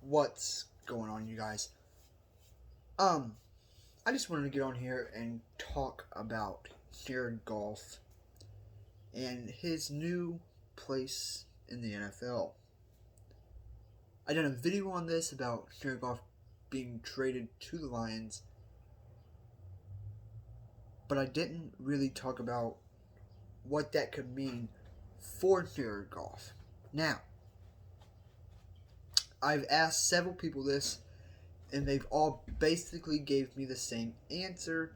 What's going on, you guys? I just wanted to get on here and talk about Jared Goff and his new place in the NFL. I did a video on this about Jared Goff being traded to the Lions, but I didn't really talk about what that could mean for Jared Goff. Now, I've asked several people this, and they've all basically gave me the same answer,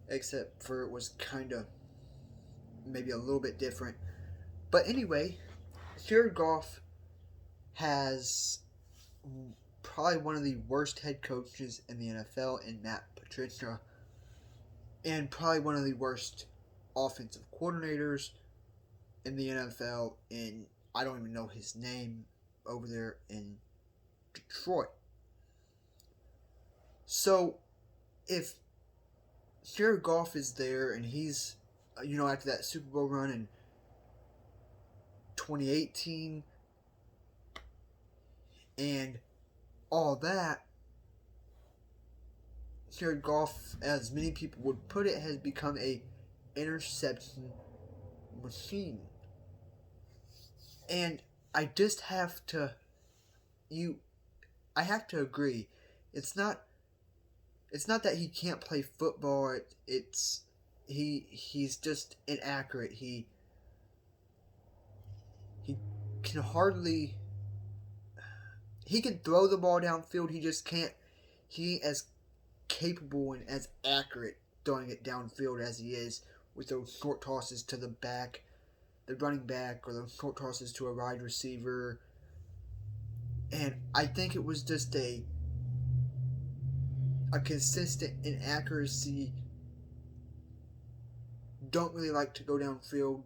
except for it was kind of maybe a little bit different. But anyway, Jared Goff has probably one of the worst head coaches in the NFL in Matt Patricia, and probably one of the worst offensive coordinators in the NFL. And I don't even know his name over there in Detroit. So if Jared Goff is there and he's, after that Super Bowl run in 2018 and all that, Jared Goff, as many people would put it, has become a interception machine. And I just have to I have to agree. It's not that he can't play football. He's just inaccurate. He can hardly he can throw the ball downfield. He just can't. He ain't as capable and as accurate throwing it downfield as he is with those short tosses to the running back, or those short tosses to a wide receiver. And I think it was just a consistent inaccuracy. Don't really like to go downfield.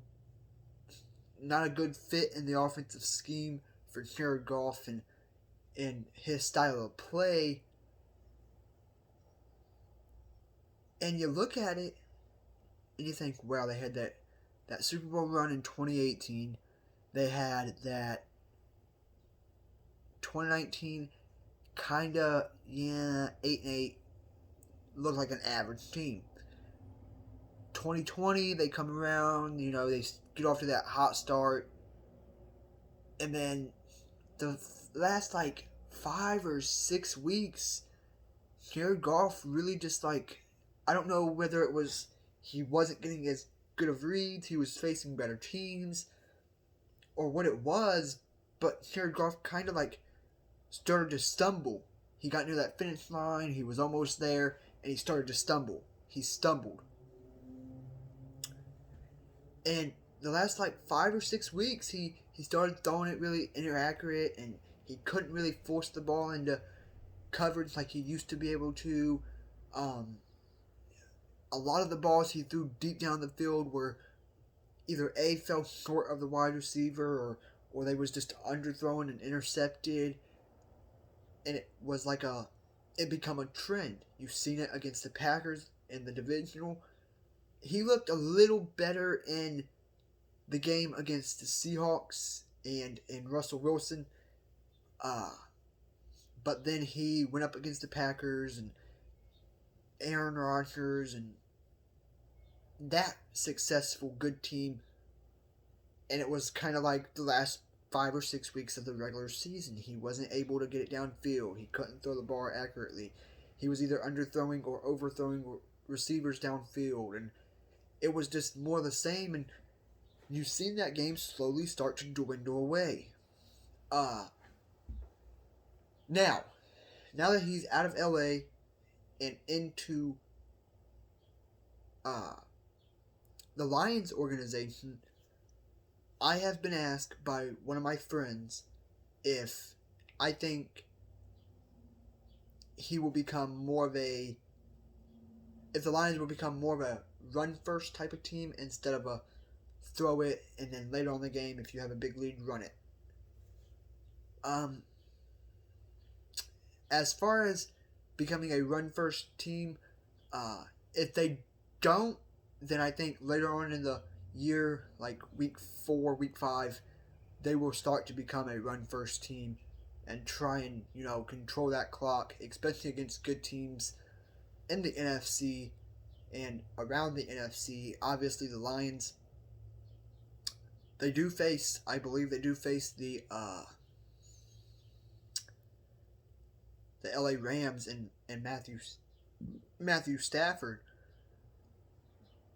Not a good fit in the offensive scheme for Jared Goff and his style of play. And you look at it and you think, wow, they had that Super Bowl run in 2018. They had that 2019 kinda 8-8, looked like an average team. 2020 they come around, they get off to that hot start, and then the last 5 or 6 weeks, Jared Goff really just I don't know whether it was he wasn't getting as good of reads, he was facing better teams, or what it was, but Jared Goff kind of started to stumble. He got near that finish line, he was almost there, and he started to stumble. He stumbled. And the last 5 or 6 weeks, he started throwing it really inaccurate, and he couldn't really force the ball into coverage like he used to be able to. A lot of the balls he threw deep down the field were either A, fell short of the wide receiver, or they was just underthrown and intercepted. And it was it become a trend. You've seen it against the Packers in the divisional. He looked a little better in the game against the Seahawks and Russell Wilson. But then he went up against the Packers and Aaron Rodgers and that successful good team. And it was kind of like the last 5 or 6 weeks of the regular season. He wasn't able to get it downfield. He couldn't throw the ball accurately. He was either underthrowing or overthrowing receivers downfield. And it was just more of the same. And you've seen that game slowly start to dwindle away. Now that he's out of LA and into the Lions organization, I have been asked by one of my friends if I think he will become more of if the Lions will become more of a run first type of team instead of a throw it and then later on in the game, if you have a big lead, run it. As far as becoming a run first team, if they don't, then I think later on in the year, week 4, week 5, they will start to become a run first team and try and, control that clock, especially against good teams in the NFC and around the NFC. Obviously, the Lions, I believe they do face the LA Rams and Matthew Stafford.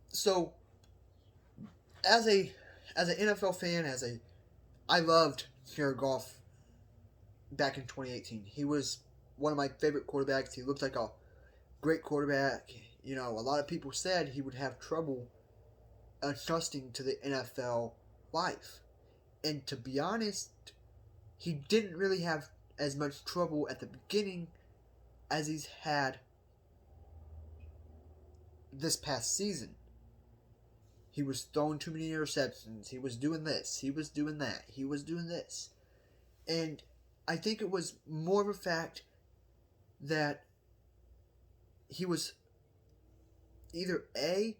So, as an NFL fan, I loved Jared Goff back in 2018. He was one of my favorite quarterbacks. He looked like a great quarterback. A lot of people said he would have trouble adjusting to the NFL life. And to be honest, he didn't really have as much trouble at the beginning as he's had this past season. He was throwing too many interceptions. He was doing this. He was doing that. He was doing this. And I think it was more of a fact that he was either A,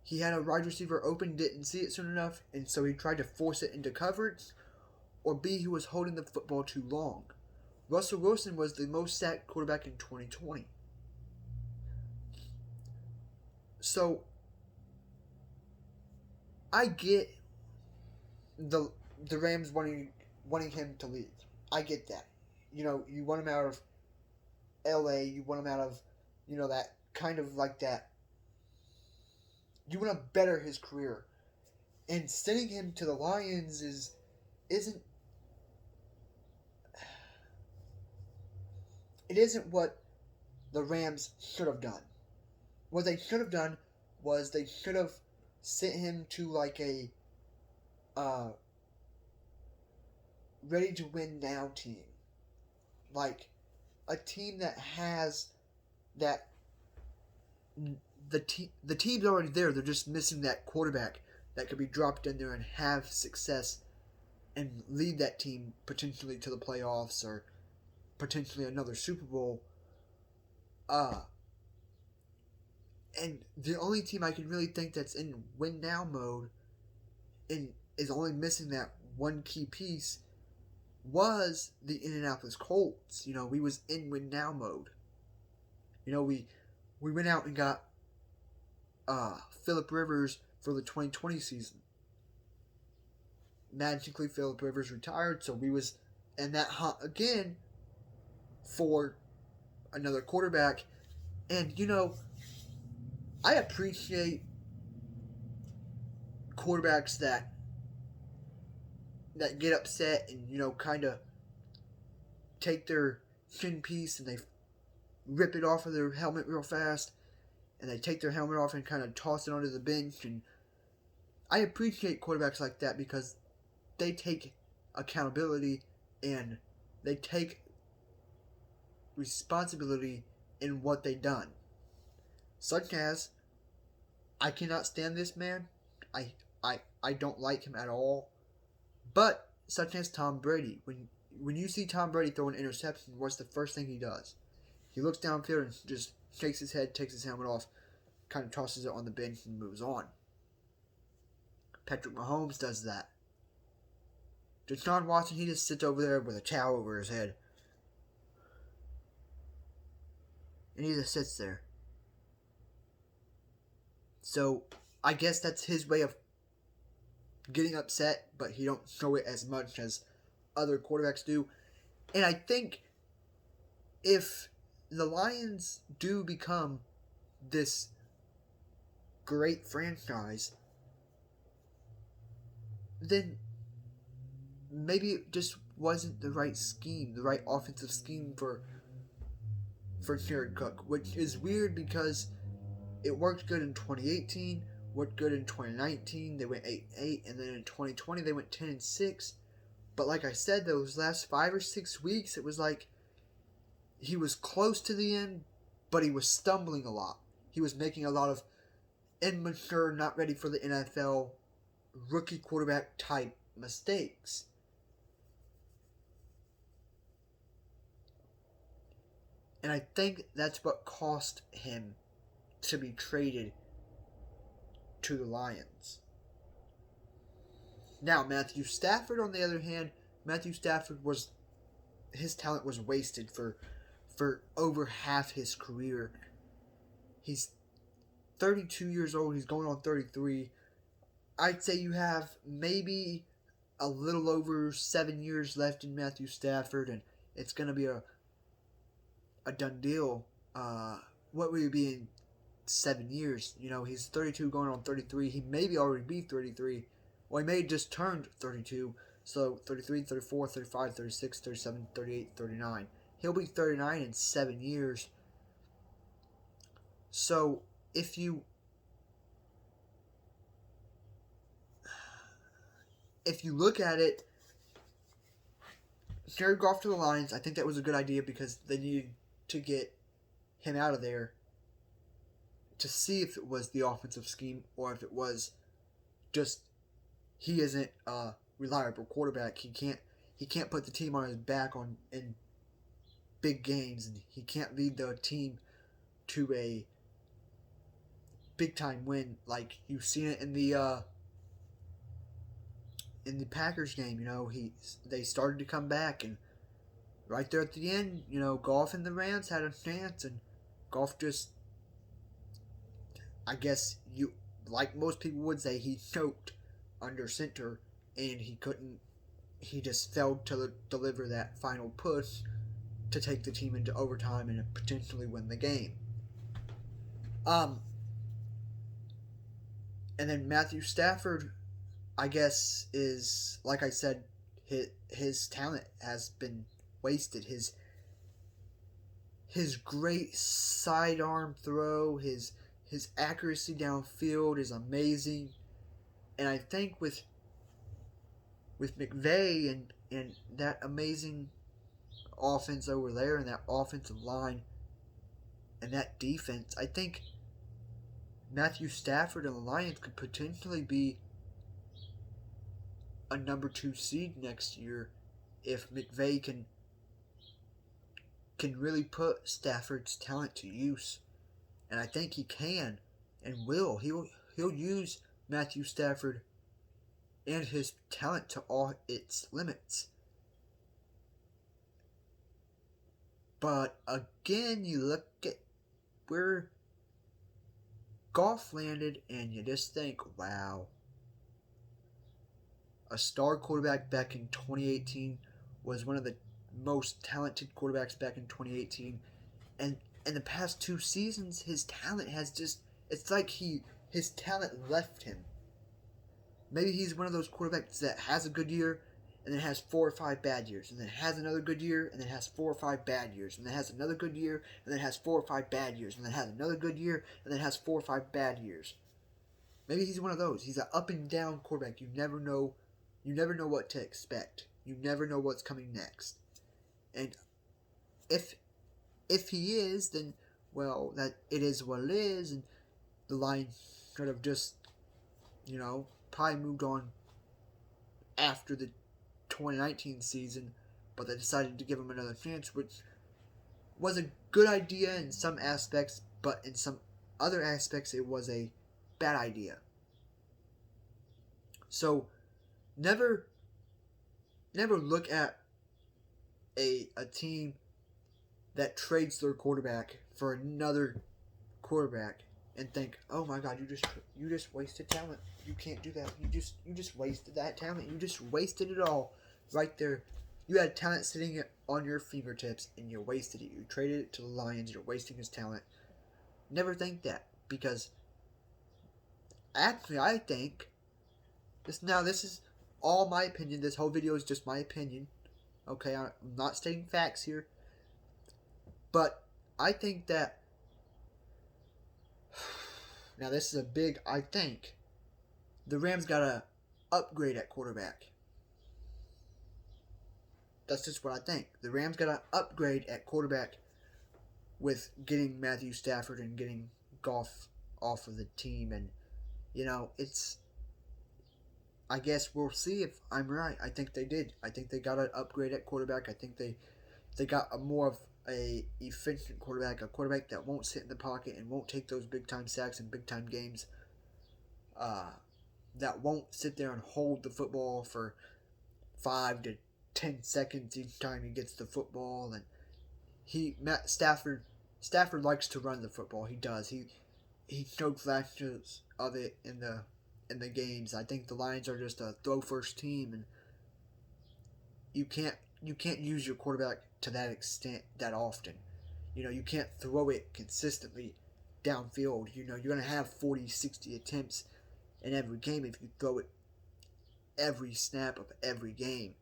he had a wide receiver open, didn't see it soon enough, and so he tried to force it into coverage, or B, he was holding the football too long. Russell Wilson was the most sacked quarterback in 2020. So, I get the Rams wanting him to leave. I get that. You want him out of LA, you want him out of, that kind of like that. You want to better his career. And sending him to the Lions isn't what the Rams should have done. What they should have done was they should have sent him to like a ready to win now team. Like a team that has that the team's already there. They're just missing that quarterback that could be dropped in there and have success and lead that team potentially to the playoffs or potentially another Super Bowl. And the only team I can really think that's in win now mode and is only missing that one key piece was the Indianapolis Colts. We was in win now mode. We went out and got Phillip Rivers for the 2020 season. Magically, Phillip Rivers retired, so we was in that hunt again for another quarterback. And, I appreciate quarterbacks that get upset and, kind of take their chin piece and they rip it off of their helmet real fast and they take their helmet off and kind of toss it onto the bench. And I appreciate quarterbacks like that because they take accountability and they take responsibility in what they done. Such as, I cannot stand this man. I don't like him at all. But such as Tom Brady. When you see Tom Brady throw an interception, what's the first thing he does? He looks downfield and just shakes his head, takes his helmet off, kind of tosses it on the bench and moves on. Patrick Mahomes does that. Deshaun Watson, he just sits over there with a towel over his head. And he just sits there. So, I guess that's his way of getting upset, but he don't show it as much as other quarterbacks do. And I think if the Lions do become this great franchise, then maybe it just wasn't the right scheme, the right offensive scheme for Jared Cook, which is weird because it worked good in 2018, worked good in 2019, they went 8-8, and then in 2020 they went 10-6. But like I said, those last 5 or 6 weeks, it was like he was close to the end, but he was stumbling a lot. He was making a lot of immature, not ready for the NFL, rookie quarterback type mistakes. And I think that's what cost him to be traded to the Lions. Now, Matthew Stafford, on the other hand, Matthew Stafford was his talent was wasted for over half his career. He's 32 years old. He's going on 33. I'd say you have maybe a little over 7 years left in Matthew Stafford, and it's going to be a done deal. What will he be in 7 years? You know, he's 32 going on 33. He maybe already be 33. Well, he may have just turned 32. So 33, 34, 35, 36, 37, 38, 39. He'll be 39 in 7 years. So if you look at it, Jared Goff to the Lions, I think that was a good idea because they needed to get him out of there to see if it was the offensive scheme or if it was just he isn't a reliable quarterback. He can't put the team on his back in big games, and he can't lead the team to a big time win like you've seen it in the Packers game. You know, they started to come back, and right there at the end, you know, Goff and the Rams had a chance, and Goff just, I guess you, like most people would say, he choked under center, and he just failed to deliver that final push to take the team into overtime and potentially win the game. And then Matthew Stafford, I guess, is, like I said, his talent has been wasted. His great sidearm throw, his accuracy downfield is amazing. And I think with McVay and that amazing offense over there and that offensive line and that defense, I think Matthew Stafford and the Lions could potentially be a number 2 seed next year if McVay can really put Stafford's talent to use. And I think he can and will. He'll use Matthew Stafford and his talent to all its limits. But again, you look at where Goff landed and you just think, wow. A star quarterback back in 2018 was one of the most talented quarterbacks back in 2018. And in the past 2 seasons, his talent has just, it's like his talent left him. Maybe he's one of those quarterbacks that has a good year and then has 4 or 5 bad years, and then has another good year and then has 4 or 5 bad years, and then has another good year and then has 4 or 5 bad years, and then has another good year and then has 4 or 5 bad years. Maybe he's one of those. He's an up and down quarterback. You never know what to expect. You never know what's coming next. And if he is, then, well, that it is what it is, and the Lions could have just, you know, probably moved on after the 2019 season, but they decided to give him another chance, which was a good idea in some aspects, but in some other aspects it was a bad idea. So never look at a team that trades their quarterback for another quarterback and think, oh my God, you just wasted talent. You can't do that. You just wasted that talent. You just wasted it all right there. You had talent sitting on your fingertips and you wasted it. You traded it to the Lions. You're wasting his talent. Never think that, because actually I think this is all my opinion. This whole video is just my opinion. Okay, I'm not stating facts here. But I think that, now this is a big I think, the Rams got to upgrade at quarterback. That's just what I think. The Rams got to upgrade at quarterback with getting Matthew Stafford and getting Goff off of the team. And, you know, I guess we'll see if I'm right. I think they did. I think they got an upgrade at quarterback. I think they got a more of a efficient quarterback, a quarterback that won't sit in the pocket and won't take those big time sacks in big time games. That won't sit there and hold the football for 5 to 10 seconds each time he gets the football. And Stafford likes to run the football. He does. He showed flashes of it in the games. I think the Lions are just a throw first team, and you can't use your quarterback to that extent that often. You can't throw it consistently downfield. You're going to have 40, 60 attempts in every game if you throw it every snap of every game.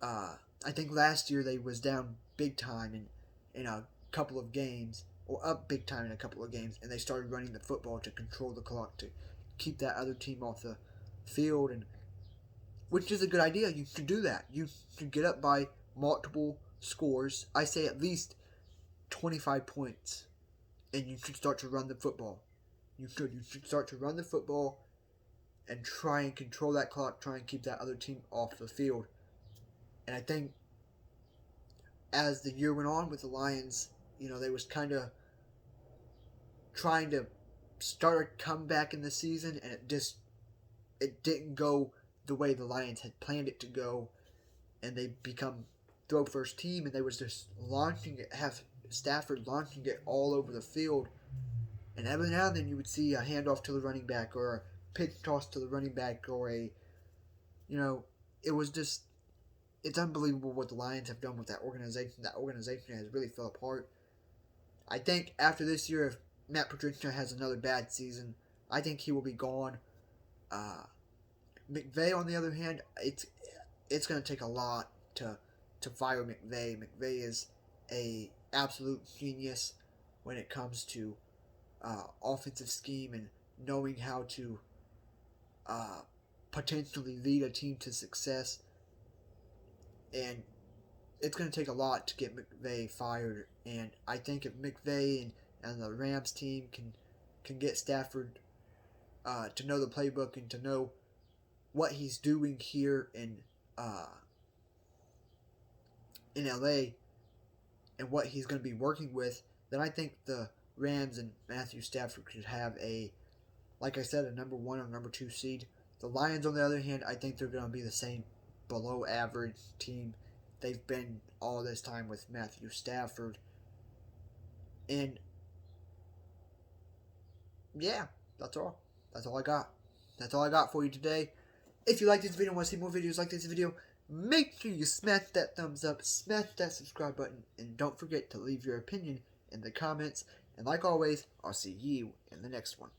I think last year they was down big time in a couple of games, or up big time in a couple of games, and they started running the football to control the clock, to keep that other team off the field, and which is a good idea. You should do that. You should get up by multiple scores. I say at least 25 points, and you should start to run the football. You should start to run the football and try and control that clock, try and keep that other team off the field. And I think as the year went on with the Lions, they was kind of trying to start a comeback in the season, and it didn't go the way the Lions had planned it to go, and they become throw first team, and they was just launching it, have Stafford launching it all over the field, and every now and then you would see a handoff to the running back, or a pitch toss to the running back, or it was just, it's unbelievable what the Lions have done with that organization. That organization has really fell apart. I think after this year, if Matt Patricia has another bad season, I think he will be gone. McVay, on the other hand, it's going to take a lot to fire McVay. McVay is a absolute genius when it comes to offensive scheme and knowing how to potentially lead a team to success. And it's going to take a lot to get McVay fired. And I think if McVay and the Rams team can get Stafford to know the playbook and to know what he's doing here in LA and what he's going to be working with, then I think the Rams and Matthew Stafford could have like I said, a number 1 or number 2 seed. The Lions, on the other hand, I think they're going to be the same below average team they've been all this time with Matthew Stafford. And yeah, that's all I got. That's all I got for you today. If you like this video and want to see more videos like this video, make sure you smash that thumbs up, smash that subscribe button, and don't forget to leave your opinion in the comments. And like always, I'll see you in the next one.